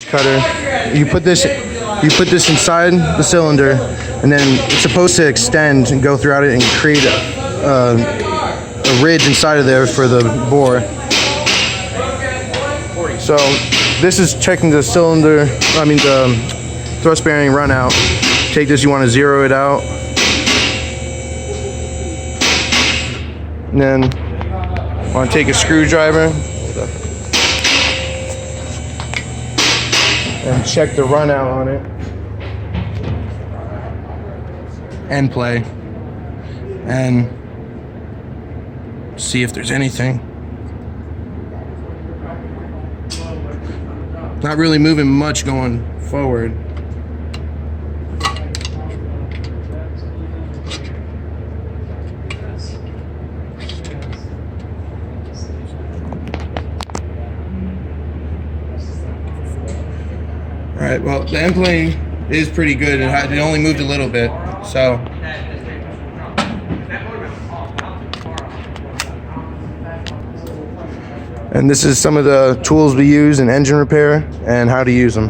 cutter. You put this inside the cylinder, and then it's supposed to extend and go throughout it and create a ridge inside of there for the bore. So this is checking the cylinder, the thrust bearing run out. Take this, you want to zero it out. And then want to take a screwdriver and check the run out on it. End play. And see if there's anything. Not really moving much going forward. All right, well, the end plane is pretty good. It only moved a little bit, so. And this is some of the tools we use in engine repair and how to use them.